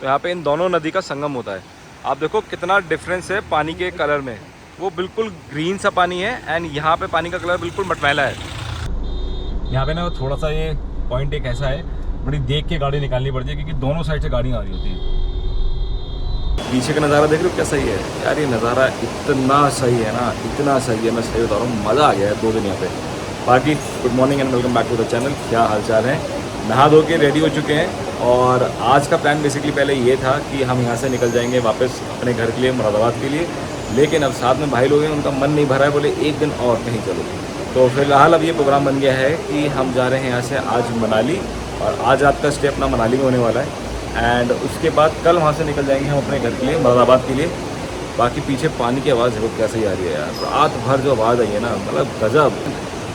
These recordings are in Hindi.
तो यहाँ पे इन दोनों नदी का संगम होता है। आप देखो कितना डिफरेंस है पानी के कलर में, वो बिल्कुल ग्रीन सा पानी है एंड यहाँ पे पानी का कलर बिल्कुल मटमैला है। यहाँ पे ना थोड़ा सा ये पॉइंट एक ऐसा है, बड़ी देख के गाड़ी निकालनी पड़ती है क्योंकि दोनों साइड से गाड़ियाँ आ रही होती हैं। पीछे का नज़ारा देख रहे हो क्या सही है यार, ये नज़ारा इतना सही है ना, इतना सही है, मैं सही बता रहा हूँ, मज़ा आ गया है 2 दिन यहाँ पे। बाकी good morning and welcome back to the channel. क्या हालचाल है? नहा धो के रेडी हो चुके हैं और आज का प्लान बेसिकली पहले ये था कि हम यहाँ से निकल जाएंगे वापस अपने घर के लिए, मुरादाबाद के लिए, लेकिन अब साथ में भाई लोग हैं, उनका मन नहीं भरा है, बोले एक दिन और कहीं चलो। तो फिलहाल अब ये प्रोग्राम बन गया है कि हम जा रहे हैं यहाँ से आज मनाली, और आज रात का स्टे अपना मनाली में होने वाला है एंड उसके बाद कल वहाँ से निकल जाएंगे हम अपने घर के लिए, मुरादाबाद के लिए। बाकी पीछे पानी की आवाज़ देखो कैसे ही आ रही है यार, रात भर जो आवाज़ आई है ना, मतलब गजब,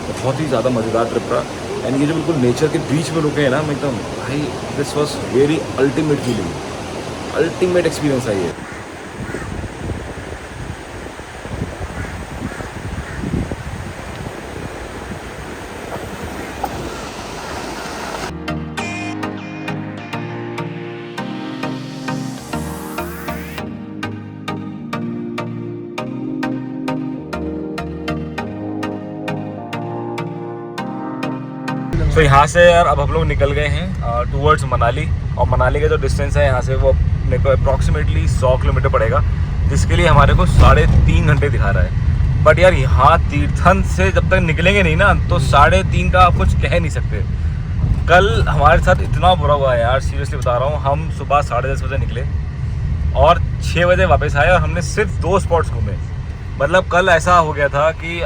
बहुत ही ज़्यादा मज़ेदार ट्रिप रहा। एंड ये जो बिल्कुल नेचर के बीच में रुके हैं ना, मैं एकदम भाई this was very ultimate feeling, ultimate experience है ये। तो यहाँ से यार अब हम लोग निकल गए हैं टूवर्ड्स मनाली, और मनाली का जो डिस्टेंस है यहाँ से वो मेरे को अप्रॉक्सीमेटली 100 किलोमीटर पड़ेगा, जिसके लिए हमारे को 3.5 घंटे दिखा रहा है। बट यार यहाँ तीर्थन से जब तक निकलेंगे नहीं ना, तो 3.5 का आप कुछ कह नहीं सकते। कल हमारे साथ इतना बुरा हुआ है यार, सीरियसली बता रहा हूँ। हम सुबह 10:30 बजे निकले और 6 बजे वापस आए और हमने सिर्फ 2 स्पॉट्स घूमे। मतलब कल ऐसा हो गया था कि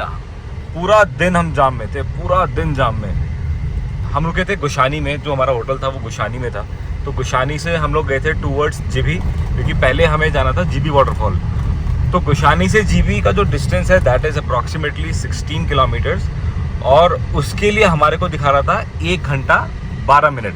पूरा दिन हम जाम में थे, पूरा दिन जाम में। हम रुके थे गुशानी में, जो हमारा होटल था वो गुशानी में था। तो गुशानी से हम लोग गए थे टूवर्ड्स जीबी, क्योंकि पहले हमें जाना था जीबी वाटरफॉल। तो गुशानी से जीबी का जो डिस्टेंस है दैट इज़ अप्रॉक्सीमेटली 16 किलोमीटर्स, और उसके लिए हमारे को दिखा रहा था 1 घंटा 12 मिनट।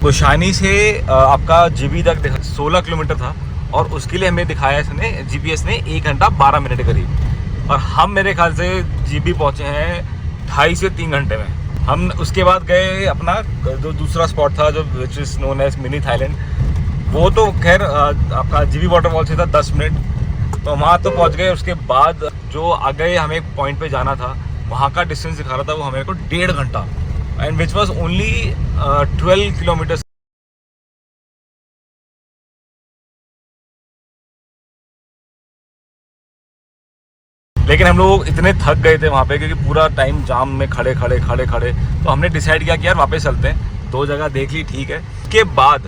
गुशानी से आपका जीबी तक 16 किलोमीटर था, और उसके लिए हमें दिखाया इसने GPS ने 1 घंटा 12 मिनट करीब, और हम मेरे ख्याल से जीबी पहुँचे हैं 2.5 से 3 घंटे में। हम उसके बाद गए अपना जो दूसरा स्पॉट था, जो which is known as mini Thailand. वो तो खैर आपका जीबी वाटरफॉल से था 10 मिनट, तो वहाँ तो पहुँच गए। उसके बाद जो आगे हमें एक पॉइंट पे जाना था, वहाँ का डिस्टेंस दिखा रहा था वो हमें को 1.5 घंटा, and which was only 12 kilometre. लेकिन हम लोग इतने थक गए थे वहाँ पे, क्योंकि पूरा टाइम जाम में खड़े खड़े, तो हमने डिसाइड किया कि यार वापस चलते हैं। 2 जगह देख ली, ठीक है। उसके बाद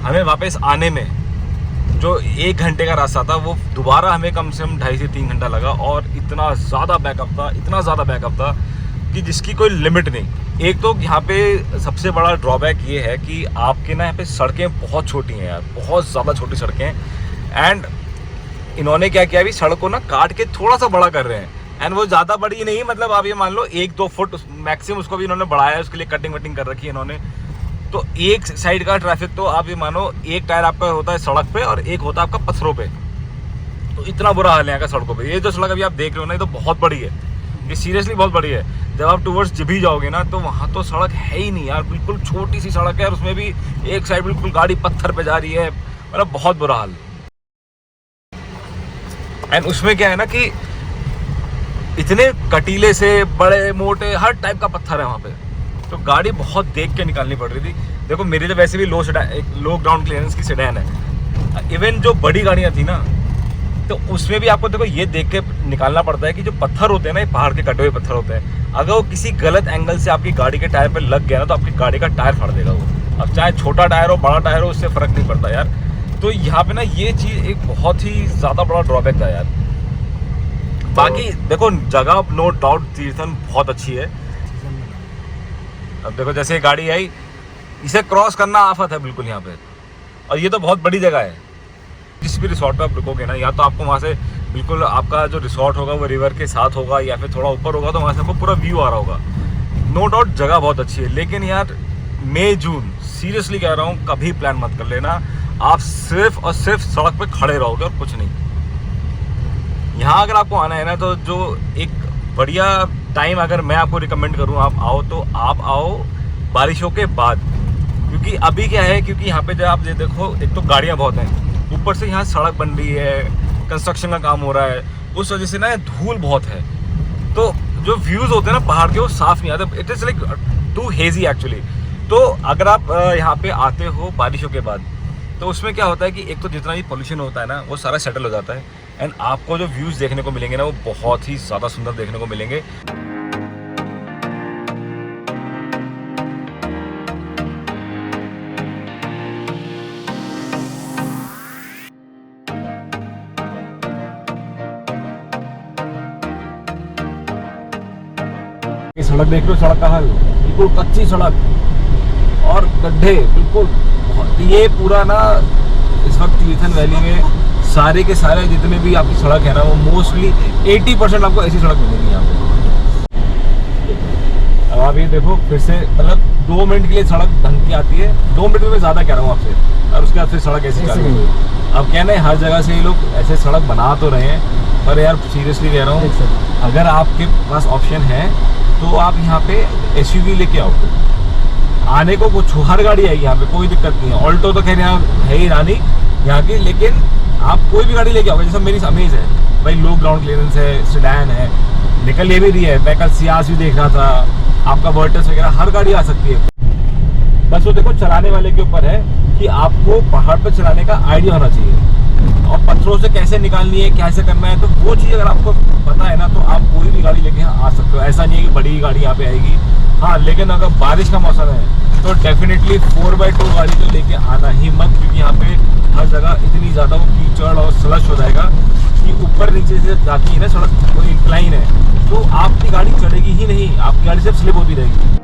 हमें वापस आने में जो 1 घंटे का रास्ता था, वो दोबारा हमें कम से कम 2.5 से 3 घंटा लगा, और इतना ज़्यादा बैकअप था कि जिसकी कोई लिमिट नहीं। एक तो यहाँ पे सबसे बड़ा ड्रॉबैक ये है कि आपके ना यहाँ पे सड़कें बहुत छोटी हैं यार, बहुत ज़्यादा छोटी सड़कें हैं। एंड इन्होंने क्या किया, अभी सड़क को ना काट के थोड़ा सा बड़ा कर रहे हैं, एंड वो ज़्यादा बड़ी नहीं, मतलब आप ये मान लो 1-2 फुट मैक्सिमम उसको भी इन्होंने बढ़ाया है। उसके लिए कटिंग वटिंग कर रखी है इन्होंने। तो एक साइड का ट्रैफिक तो आप ये मानो, एक टायर आपका होता है सड़क पे और एक होता है आपका पत्थरों पे। तो इतना बुरा हाल है यहाँ का सड़कों पे। ये जो सड़क अभी आप देख रहे हो ना, ये तो बहुत बड़ी है, ये सीरियसली बहुत बड़ी है। जब आप टूवर्ड्स जीबी जाओगे ना, तो वहाँ तो सड़क है ही नहीं यार, बिल्कुल छोटी सी सड़क है, और उसमें भी एक साइड बिल्कुल गाड़ी पत्थर पे जा रही है, मतलब बहुत बुरा हाल। एंड उसमें क्या है ना कि इतने कटीले से बड़े मोटे हर टाइप का पत्थर है वहाँ पे, तो गाड़ी बहुत देख के निकालनी पड़ रही थी। देखो मेरी तो वैसे भी लो ग्राउंड क्लियरेंस की सेडान है। इवन जो बड़ी गाड़ियाँ थी ना, तो उसमें भी आपको देखो ये देख के निकालना पड़ता है कि जो पत्थर होते हैं ना, ये पहाड़ के कटे हुए पत्थर होते हैं, अगर वो किसी गलत एंगल से आपकी गाड़ी के टायर पे लग गया ना, तो आपकी गाड़ी का टायर फाड़ देगा वो। अब चाहे छोटा टायर हो बड़ा टायर हो, उससे फ़र्क नहीं पड़ता यार। तो यहाँ पे ना ये चीज़ एक बहुत ही ज़्यादा बड़ा ड्रॉबैक था यार। बाकी देखो जगह नो डाउट तीर्थन बहुत अच्छी है। अब देखो जैसे ये गाड़ी आई, इसे क्रॉस करना आफत है बिल्कुल यहाँ पे, और ये तो बहुत बड़ी जगह है। जिस भी रिसोर्ट पे आप रुकोगे ना, या तो आपको वहाँ से बिल्कुल आपका जो रिसोर्ट होगा वो रिवर के साथ होगा, या फिर थोड़ा ऊपर होगा, तो वहाँ से आपको पूरा व्यू आ रहा होगा। नो डाउट जगह बहुत अच्छी है, लेकिन यार मई जून सीरियसली कह रहा हूँ, कभी प्लान मत कर लेना। आप सिर्फ और सिर्फ सड़क पे खड़े रहोगे और कुछ नहीं। यहाँ अगर आपको आना है ना, तो जो एक बढ़िया टाइम अगर मैं आपको रिकमेंड करूँ आप आओ, तो आप आओ बारिशों के बाद, क्योंकि अभी क्या है, क्योंकि यहाँ पे जब आप ये देखो, एक तो गाड़ियाँ बहुत हैं, ऊपर से यहाँ सड़क बन रही है, कंस्ट्रक्शन का काम हो रहा है, उस वजह से ना धूल बहुत है, तो जो व्यूज़ होते हैं ना पहाड़ के वो साफ़ नहीं आते, it is like to hazy actually. तो अगर आप यहाँ पे आते हो बारिशों के बाद, तो उसमें क्या होता है कि एक तो जितना भी पोल्यूशन होता है ना वो सारा सेटल हो जाता है, एंड आपको जो व्यूज़ देखने को मिलेंगे ना वो बहुत ही ज़्यादा सुंदर देखने को मिलेंगे। सड़क देख लो, सड़क का हाल बिल्कुल कच्ची सड़क और गड्ढे बिल्कुल। ये पूरा ना इस वक्त तीर्थन वैली में सारे के सारे जितने भी आपकी सड़क है ना वो मोस्टली 80% आपको ऐसी सड़क मिलेगी यहाँ पे। अब आप ये देखो फिर से, मतलब 2 मिनट के लिए सड़क ढंग की आती है, 2 मिनट में मैं ज़्यादा कह रहा हूँ आपसे, और उसके बाद फिर सड़क ऐसी चालू हुई। अब कहना है हर जगह से ये लोग ऐसे सड़क बना तो रहे हैं, पर यार सीरियसली कह रहा हूँ, अगर आपके पास ऑप्शन है तो आप यहाँ पे SUV लेके आओ, आने को कुछ हर गाड़ी आएगी यहाँ पे, कोई दिक्कत नहीं है। ऑल्टो तो खैर यहाँ है ही रानी यहाँ की, लेकिन आप कोई भी गाड़ी लेके आओगे, जैसे मेरी अमेज है भाई, लो ग्राउंड क्लियरेंस है, सेडान है, निकल ये भी रही है, मैं कल सियाज भी देख रहा था, आपका वर्टस वगैरह हर गाड़ी आ सकती है। बस वो देखो चलाने वाले के ऊपर है कि आपको पहाड़ पर चलाने का आइडिया होना चाहिए, और पत्थरों से कैसे निकालनी है, कैसे करना है, तो वो चीज़ अगर आपको पता है ना तो आप कोई भी गाड़ी लेके यहाँ आ सकते हो। ऐसा नहीं है कि बड़ी गाड़ी यहाँ पे आएगी, हाँ, लेकिन अगर बारिश का मौसम है तो डेफिनेटली 4x2 गाड़ी तो लेके आना ही मत, क्योंकि यहाँ पे हर जगह इतनी ज़्यादा वो कीचड़ और स्लश हो जाएगा कि ऊपर नीचे से जाती है ना सड़क, वो इंक्लाइन है, तो आपकी गाड़ी चलेगी ही नहीं, आपकी गाड़ी सिर्फ स्लिप होती रहेगी।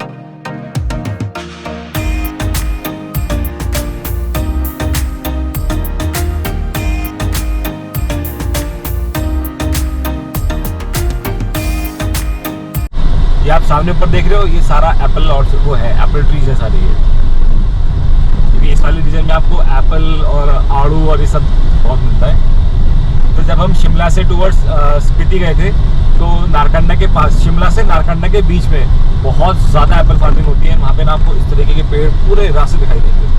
ये आप सामने ऊपर देख रहे हो, ये सारा एप्पल और वो है, एप्पल ट्रीज है सारी, ये क्योंकि इस वाले रीजन में आपको एप्पल और आड़ू और ये सब बहुत मिलता है। तो जब हम शिमला से टूवर्ड्स स्पीति गए थे, तो नारकंडा के पास, शिमला से नारकंडा के बीच में बहुत ज़्यादा एप्पल फार्मिंग होती है, वहाँ पे ना आपको इस तरीके के पेड़ पूरे रास्ते दिखाई देंगे।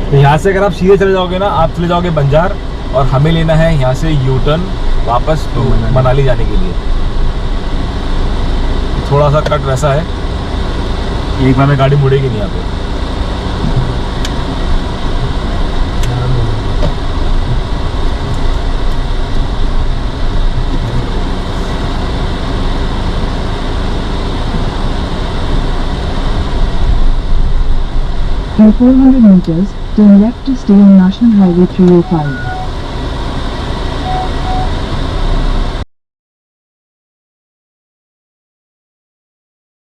तो यहाँ से अगर आप सीधे चले जाओगे ना, आप चले जाओगे बंजार, और हमें लेना है यहाँ से यू टर्न वापस तो मनाली जाने के लिए। थोड़ा सा कट वैसा है, एक बार में गाड़ी मुड़ेगी नहीं यहाँ पे। In 400 meters, turn left to stay on National Highway 305.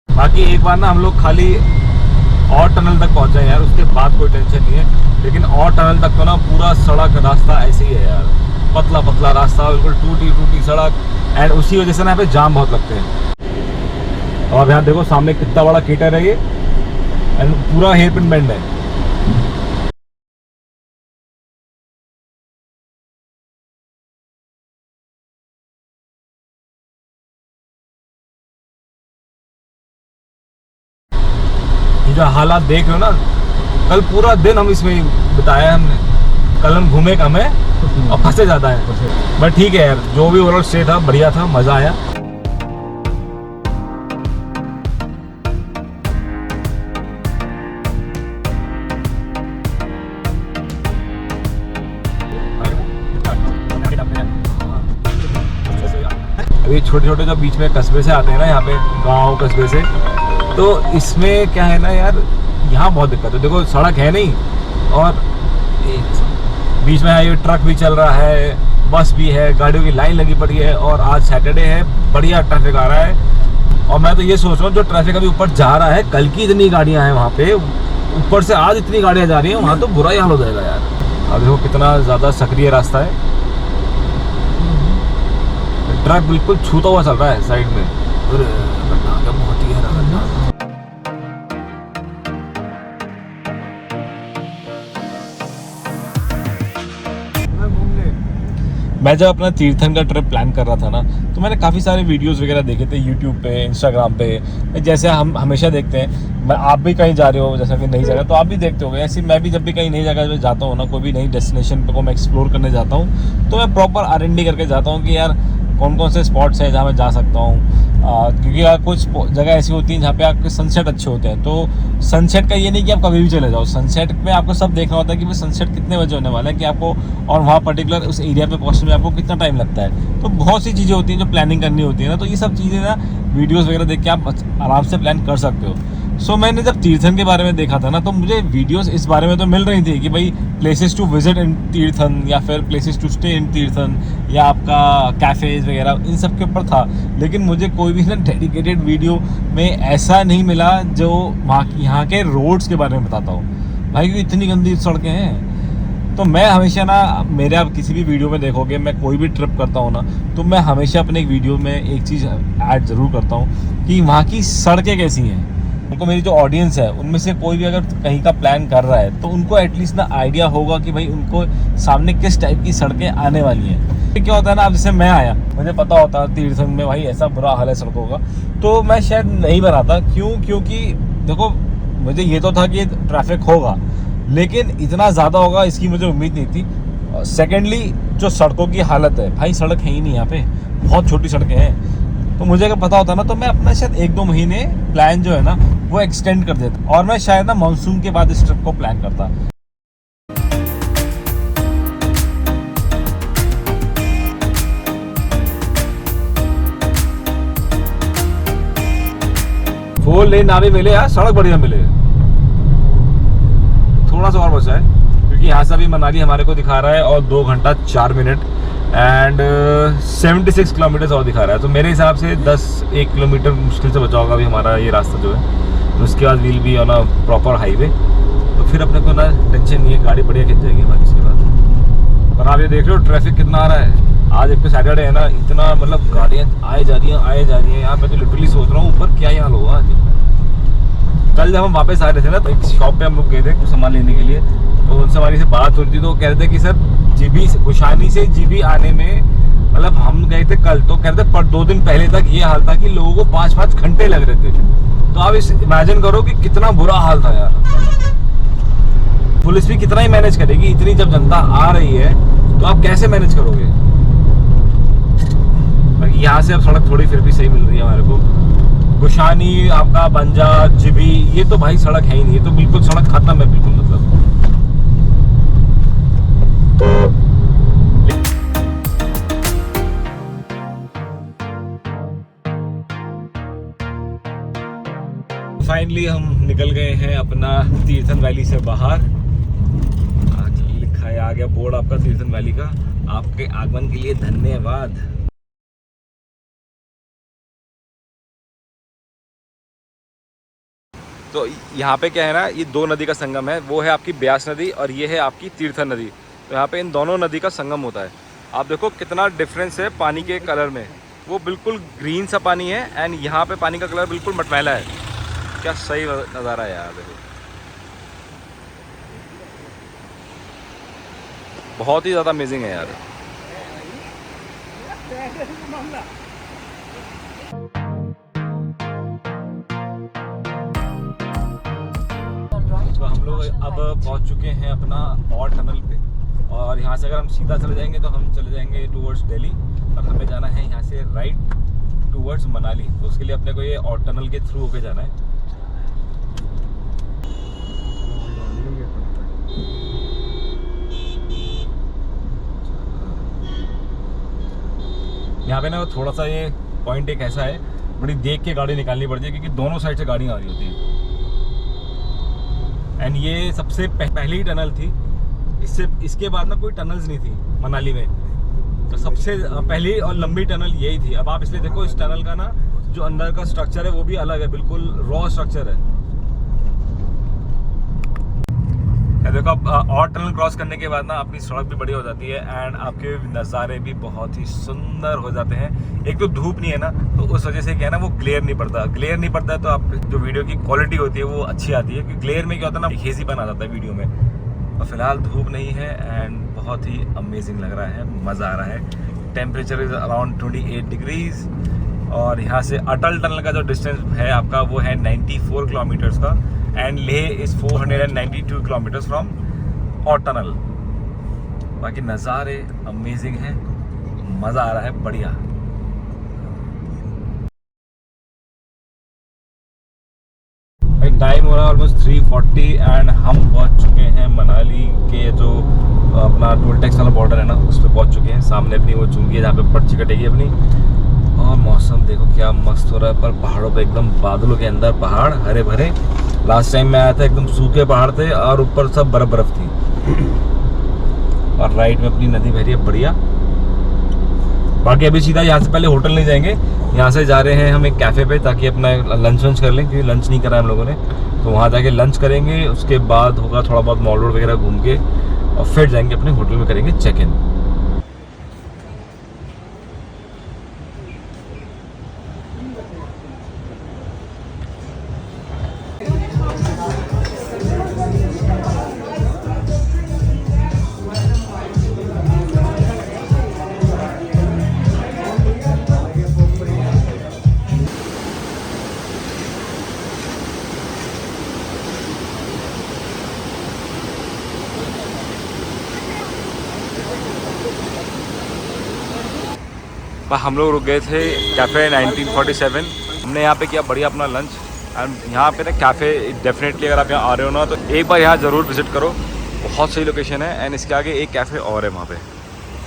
बाकी एक बार ना हम लोग खाली और टनल तक पहुंचे यार, उसके बाद कोई टेंशन नहीं है, लेकिन और टनल तक तो ना पूरा सड़क रास्ता ऐसे ही है यार, पतला पतला रास्ता, बिल्कुल टूटी टूटी सड़क, एंड उसी वजह से ना यहाँ पे जाम बहुत लगते हैं। और यहाँ देखो सामने कितना बड़ा कीटर है ये, एंड पूरा हेयर पिन बेंड है। ये जो हालात देख रहे हो ना, कल पूरा दिन हम इसमें बिताया है हमने, कल हम घूमे कम है और फंसे ज़्यादा है, बट ठीक है यार, जो भी ओवरऑल स्टे था बढ़िया था, मज़ा आया। अभी छोटे छोटे जो बीच में कस्बे से आते हैं ना, यहाँ पे गांव कस्बे से, तो इसमें क्या है ना यार, यहाँ बहुत दिक्कत है। देखो सड़क है नहीं, और बीच में ये ट्रक भी चल रहा है, बस भी है, गाड़ियों की लाइन लगी पड़ी है, और आज सैटरडे है, बढ़िया ट्रैफिक आ रहा है। और मैं तो ये सोच रहा हूँ जो ट्रैफिक अभी ऊपर जा रहा है, कल की इतनी गाड़ियाँ हैं वहाँ पे, ऊपर से आज इतनी गाड़ियाँ जा रही हैं, वहाँ तो बुरा ही हाल हो जाएगा यार। अब देखो कितना ज़्यादा सक्रिय रास्ता है, ट्रक बिल्कुल छूता हुआ चल रहा है साइड में, बहुत ही है। मैं जब अपना तीर्थन का ट्रिप प्लान कर रहा था ना, तो मैंने काफ़ी सारे वीडियोस वगैरह देखे थे यूट्यूब पे, इंस्टाग्राम पे। जैसे हम हमेशा देखते हैं, आप भी कहीं जा रहे हो जैसा कि नई जगह, तो आप भी देखते हो। ऐसे मैं भी जब भी कहीं नई जगह जाता हूँ ना, कोई भी नई डेस्टिनेशन को मैं एक्सप्लोर करने जाता हूँ, तो मैं प्रॉपर R&D करके जाता हूँ कि यार कौन कौन से स्पॉट्स हैं जहाँ मैं जा सकता हूँ। क्योंकि यार कुछ जगह ऐसी होती हैं जहाँ पे आपके सनसेट अच्छे होते हैं। तो सनसेट का ये नहीं कि आप कभी भी चले जाओ, सनसेट में आपको सब देखना होता है कि भाई सनसेट कितने बजे होने वाला है, कि आपको और वहाँ पर्टिकुलर उस एरिया पे पहुँचने में आपको कितना टाइम लगता है। तो बहुत सी चीज़ें होती हैं जो प्लानिंग करनी होती है ना, तो ये सब चीज़ें ना वीडियोज़ वगैरह देख के आप आराम से प्लान कर सकते हो। सो मैंने जब तीर्थन के बारे में देखा था ना, तो मुझे वीडियोस इस बारे में तो मिल रही थी कि भाई places to visit in Tirthan, या फिर places to stay in Tirthan, या आपका कैफ़ेज़ वगैरह, इन सब के ऊपर था। लेकिन मुझे कोई भी ना डेडिकेटेड वीडियो में ऐसा नहीं मिला जो यहाँ के रोड्स के बारे में बताता हूँ। भाई क्योंकि इतनी गंदी सड़कें हैं। तो मैं हमेशा ना, मेरे आप किसी भी वीडियो में देखोगे, मैं कोई भी ट्रिप करता हूँ ना, तो मैं हमेशा अपने एक वीडियो में एक चीज़ ऐड ज़रूर करता हूँ कि वहाँ की सड़कें कैसी हैं। उनको, मेरी जो ऑडियंस है उनमें से कोई भी अगर कहीं का प्लान कर रहा है, तो उनको एटलीस्ट ना आइडिया होगा कि भाई उनको सामने किस टाइप की सड़कें आने वाली हैं। क्या होता है ना, अब जैसे मैं आया, मुझे पता होता तीर्थन में भाई ऐसा बुरा हाल है सड़कों का, तो मैं शायद नहीं बनाता। क्योंकि देखो, मुझे ये तो था कि ट्रैफिक होगा, लेकिन इतना ज़्यादा होगा इसकी मुझे उम्मीद नहीं थी। सेकेंडली, जो सड़कों की हालत है भाई, सड़क है ही नहीं यहाँ पे, बहुत छोटी सड़कें हैं। तो मुझे अगर पता होता ना, तो मैं अपना शायद 1-2 महीने प्लान जो है ना वो एक्सटेंड कर देता, और मैं शायद ना मानसून के बाद इस ट्रिप को प्लान करता। फोर लेन ना भी मिले यार, सड़क बढ़िया मिले, थोड़ा सा और बचा है, क्योंकि यहाँ से अभी मनाली हमारे को दिखा रहा है और 2 घंटा 4 मिनट एंड 76 किलोमीटर और दिखा रहा है। तो मेरे हिसाब से 1 किलोमीटर मुश्किल से बचा होगा अभी हमारा ये रास्ता जो है। तो उसके बाद will be on a proper highway, तो फिर अपने को ना टेंशन नहीं है, गाड़ी बढ़िया खिंच जाएगी बाकी इसके बाद। पर आप ये देख रहे हो ट्रैफिक कितना आ रहा है। आज एक तो सैटरडे है ना, इतना मतलब गाड़ियाँ आए जा रही हैं यहाँ। मैं तो लिटरली सोच रहा हूँ ऊपर क्या ही हाल होगा आज। कल जब हम वापस आ रहे थे ना, तो एक शॉप पे हम लोग गए थे कुछ सामान लेने के लिए, तो उनसे हमारी से बात हो रही थी, तो कह रहे थे कि सर जीबी गुशानी से जीबी आने में, मतलब हम गए थे कल, तो कह रहे थे पर 2 दिन पहले तक ये हाल था कि लोगों को 5-5 घंटे लग रहे थे। तो आप इमेजिन करो कि कितना बुरा हाल था यार। पुलिस भी कितना ही मैनेज करेगी, इतनी जब जनता आ रही है तो आप कैसे मैनेज करोगे। बाकी यहाँ से अब सड़क थोड़ी फिर भी सही मिल रही है हमारे को। गुशानी, आपका बंजा, जीबी, ये तो भाई सड़क है ही नहीं, ये तो बिल्कुल सड़क खत्म है बिल्कुल। मतलब फाइनली हम निकल गए हैं अपना तीर्थन वैली से बाहर। लिखा है, आ गया बोर्ड आपका तीर्थन वैली का। आपके आगमन के लिए धन्यवाद। तो यहाँ पे क्या है ना, ये 2 नदी का संगम है, वो है आपकी ब्यास नदी और ये है आपकी तीर्थन नदी। तो यहाँ पे इन दोनों नदी का संगम होता है। आप देखो कितना डिफरेंस है पानी के कलर में, वो बिल्कुल ग्रीन सा पानी है एंड यहाँ पे पानी का कलर बिल्कुल मटमैला है। क्या सही नज़ारा है यार, देखो बहुत ही ज़्यादा अमेजिंग है यार। तो हम लोग अब पहुंच चुके हैं अपना और टनल पे, और यहाँ से अगर हम सीधा चले जाएंगे तो हम चले जाएंगे टूवर्ड्स दिल्ली, और हमें जाना है यहाँ से राइट टूवर्ड्स मनाली। तो उसके लिए अपने को ये और टनल के थ्रू होके जाना है। यहाँ पे ना थोड़ा सा ये पॉइंट एक ऐसा है, बड़ी देख के गाड़ी निकालनी पड़ती है, क्योंकि दोनों साइड से गाड़ियाँ आ रही होती हैं। एंड ये सबसे पहली टनल थी, इसके बाद ना कोई टनल्स नहीं थी मनाली में, तो सबसे पहली और लंबी टनल यही थी। अब आप इसलिए देखो, इस टनल का ना जो अंदर का स्ट्रक्चर है वो भी अलग है, बिल्कुल रॉ स्ट्रक्चर है। देखो अब और टनल क्रॉस करने के बाद ना अपनी सड़क भी बढ़िया हो जाती है एंड आपके नज़ारे भी बहुत ही सुंदर हो जाते हैं। एक तो धूप नहीं है ना, तो उस वजह से क्या है ना, वो ग्लेयर नहीं पड़ता है, तो आप जो वीडियो की क्वालिटी होती है वो अच्छी आती है। क्योंकि ग्लेयर में क्या होता है ना, हेज़ीपन आ जाता है वीडियो में। और फिलहाल धूप नहीं है एंड बहुत ही अमेजिंग लग रहा है, मज़ा आ रहा है। टेम्परेचर इज़ अराउंड 28 डिग्रीज और यहाँ से अटल टनल का जो डिस्टेंस है आपका वो है 94 किलोमीटर्स का and Leh is 492 kilometres from और टनल। बाकी नज़ारे अमेजिंग हैं, मज़ा आ रहा है, बढ़िया। टाइम हो रहा है ऑलमोस्ट 3:40 एंड हम पहुंच चुके हैं मनाली के जो अपना टोल टैक्स वाला बॉर्डर है ना, उस पर पहुंच चुके हैं। सामने अपनी वो चुंगी है जहाँ पे पर्ची कटेगी अपनी। और मौसम देखो क्या मस्त हो रहा है, पर पहाड़ों पे एकदम बादलों के अंदर पहाड़ हरे भरे। लास्ट टाइम मैं आया था एकदम सूखे पहाड़ थे और ऊपर सब बर्फ थी। और राइट में अपनी नदी बह रही है, बढ़िया। बाकी अभी सीधा यहाँ से पहले होटल नहीं जाएंगे, यहाँ से जा रहे हैं हम एक कैफ़े पे ताकि अपना लंच वंच कर लें, क्योंकि लंच नहीं करा हम लोगों ने। तो वहाँ जाके लंच करेंगे, उसके बाद होगा थोड़ा बहुत मॉल रोड वगैरह घूम के और फिर जाएंगे अपने होटल में, करेंगे चेक इन। हम लोग रुक गए थे कैफ़े 1947। हमने यहाँ पे किया बढ़िया अपना लंच एंड यहाँ पे ना कैफ़े डेफिनेटली अगर आप यहाँ आ रहे हो ना तो एक बार यहाँ ज़रूर विज़िट करो, बहुत सही लोकेशन है। एंड इसके आगे एक कैफ़े और है वहाँ पे,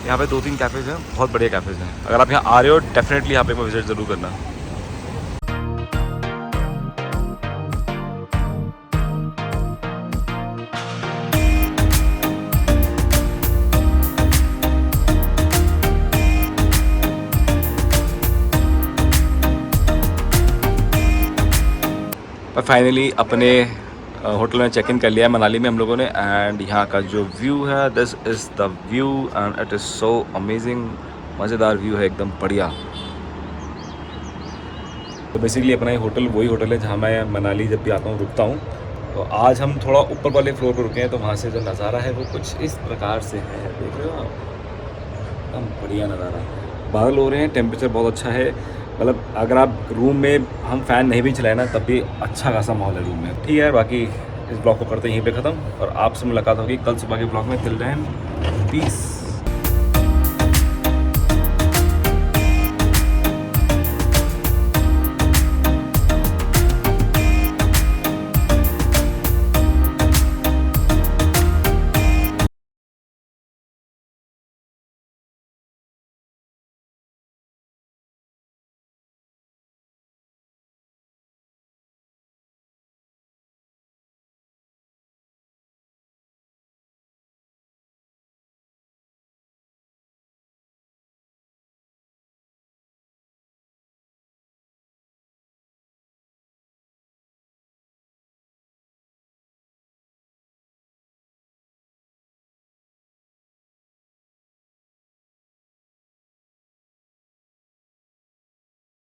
यहाँ पे 2-3 कैफ़ेज़ हैं, बहुत बढ़िया कैफ़ेज़ हैं। अगर आप यहाँ आ रहे हो डेफिनेटली यहाँ पे एक बार विज़िट ज़रूर करना। फाइनली अपने होटल में चेक इन कर लिया है मनाली में हम लोगों ने। एंड यहाँ का जो व्यू है, this is the view and it is so amazing. मज़ेदार व्यू है, एकदम बढ़िया। तो बेसिकली अपना ये होटल वही होटल है जहाँ मैं मनाली जब भी आता हूँ रुकता हूँ। तो आज हम थोड़ा ऊपर वाले फ्लोर पर रुके हैं, तो वहाँ से जो नज़ारा है वो कुछ इस प्रकार से है, देख रहे हो आप, एकदम बढ़िया नज़ारा। बादल हो रहे हैं, टेम्परेचर बहुत अच्छा है, मतलब अगर आप रूम में हम फ़ैन नहीं भी चलाए ना तब भी अच्छा खासा माहौल है रूम में। ठीक है, बाकी इस ब्लॉग को करते हैं यहीं पे ख़त्म और आपसे मुलाकात होगी कल सुबह के ब्लॉग में। Till then piece.